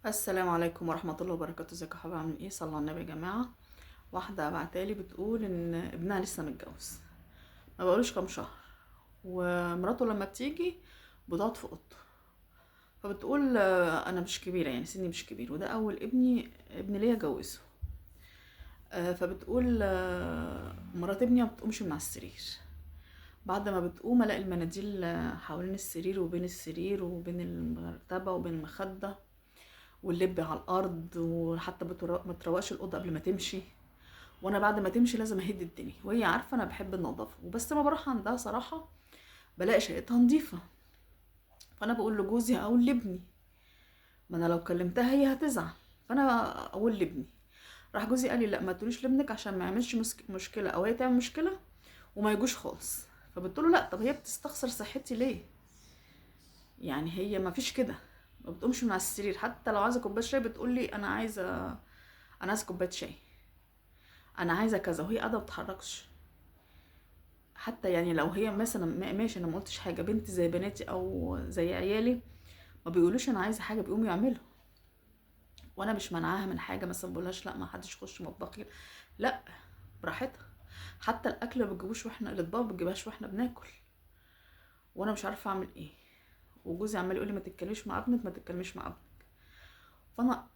السلام عليكم ورحمة الله وبركاته. ازيكم يا حبايبي؟ عاملين ايه؟ صلوا على النبي يا جماعة. واحدة بعتالي بتقول ان ابنها لسه متجوز، ما بقولوش كام شهر، ومراته لما بتيجي بتقعد في اوضته. فبتقول انا مش كبيرة، يعني سني مش كبير، وده اول ابن ليا جوزه. فبتقول مرات ابني ما بتقومش من على السرير. بعد ما بتقوم الاقي المناديل حوالين السرير وبين السرير وبين المرتبة وبين المخدة، واللب على الارض، وحتى ما تروقش الاوضه قبل ما تمشي. وانا بعد ما تمشي لازم اهد الدنيا، وهي عارفه انا بحب النظافه، وبس ما بروح عندها صراحه بلاقي شقتها نظيفه. فانا بقول لجوزي اقول لابني، ما انا لو كلمتها هي هتزعل، فانا اقول لابني. راح جوزي قال لي لا، ما تقوليش لابنك عشان ما يعملش مشكله او هي تعمل مشكله وما يجوش خالص. فبتقول له لا، طب هي بتستخسر صحتي ليه؟ يعني هي ما فيش كده، ما بتقومش من على السرير، حتى لو عايزه كوبايه شاي بتقول لي انا عايزه كوبايه شاي، انا عايزه كذا، وهي قاعده ما بتتحركش. حتى يعني لو هي مثلا ماشي، انا ما قلتش حاجه، بنت زي بناتي او زي عيالي ما بيقولوش انا عايزه حاجه، بيقوموا يعملوا. وانا مش منعاها من حاجه، مثلا بقولهاش لا ما حدش يخش مطبخي، لا، براحتها. حتى الاكل ما بتجيبوش واحنا الاطباق ما بتجيبهاش واحنا بناكل، وانا مش عارفه اعمل ايه. وجوزي عمال يقول لي ما تتكلميش مع ابنك، ما تتكلميش مع ابنك. فانا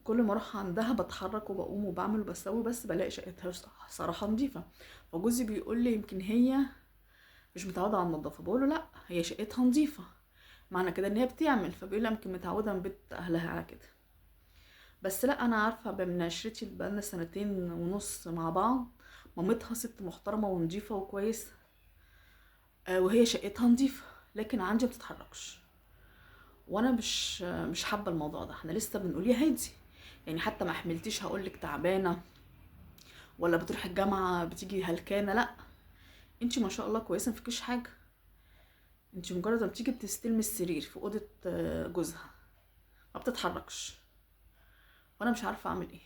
كل ما اروح عندها بتحرك وبقوم وبعمل وبسوي، بس بلاقي شقتها صراحه نظيفه. فجوزي بيقول لي يمكن هي مش متعوده على النظافه. بقول له لا، هي شقتها نظيفه، معنى كده ان هي بتعمل. فبيقول لي يمكن متعوده من بيت اهلها على كده. بس لا، انا عارفه من عشرتي بقالنا سنتين ونص مع بعض، مامتها ست محترمه ونظيفه وكويسه، وهي شقتها نظيفه، لكن عندي ما بتتحركش. وانا مش حابه الموضوع ده. احنا لسه بنقول يا هادي، يعني حتى ما حملتيش هقولك تعبانه ولا بتروح الجامعه بتيجي هلكانه، لا، انتي ما شاء الله كويسه، مفيكيش حاجه. انتي مجرد ما بتيجي بتستلمي السرير في اوضه جوزها، ما بتتحركش. وانا مش عارفه اعمل ايه.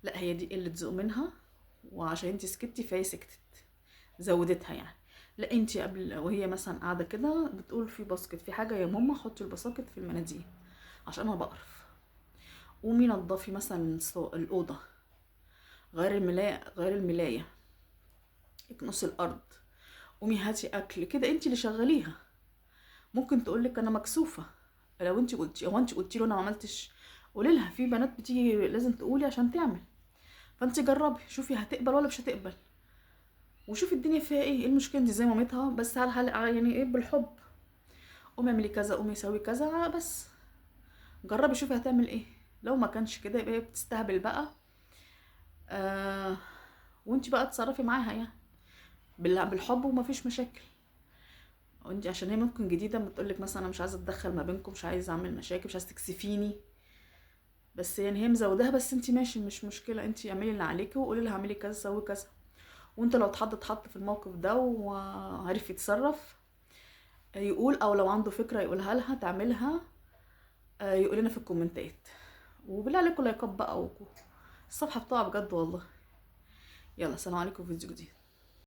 لا، هي دي قله ذوق منها، وعشان انتي سكتي فهي سكتت، زودتها يعني. لا، انتي قبل وهي مثلا قاعده كده بتقول في باسكت في حاجه، يا ماما حطي الباسكت في المناديل عشان انا بقرف. قومي نضفي مثلا الاوضه، غير الملايه، اكنسي الارض، قومي هاتي اكل كده، انتي اللي شغليها. ممكن تقولك انا مكسوفه. لو انتي قلتي او انتي قلتي له انا ما عملتش، قولي لها. في بنات بتيجي لازم تقولي عشان تعمل. فانتي جربي، شوفي هتقبل ولا مش هتقبل، وشوفي الدنيا فيها ايه المشكله. انتي زي مامتها، بس على حل يعني ايه، بالحب. قومي اعملي كذا، قومي سوي كذا، بس جربي شوفي هتعمل ايه. لو ما كانش كده يبقى هي بتستهبل بقى. آه وانتي بقى تصرفي معاها يعني بالحب ومفيش مشاكل. وانت عشان هي ممكن جديده بتقولك مثلا انا مش عايزه اتدخل ما بينكم، مش عايزه اعمل مشاكل، مش عايزه تكسفيني، بس يعني هي مزوداها. بس انت ماشي، مش مشكله، انت اعملي اللي عليكي وقولي لها اعملي كذا سوي كذا. وانت لو اتحط في الموقف ده وعرف يتصرف يقول، او لو عنده فكره يقولها لها تعملها، يقول لنا في الكومنتات. وبالله عليكم لايكات بقى الصفحه بتقع بجد والله. يلا، سلام عليكم، فيديو جديد.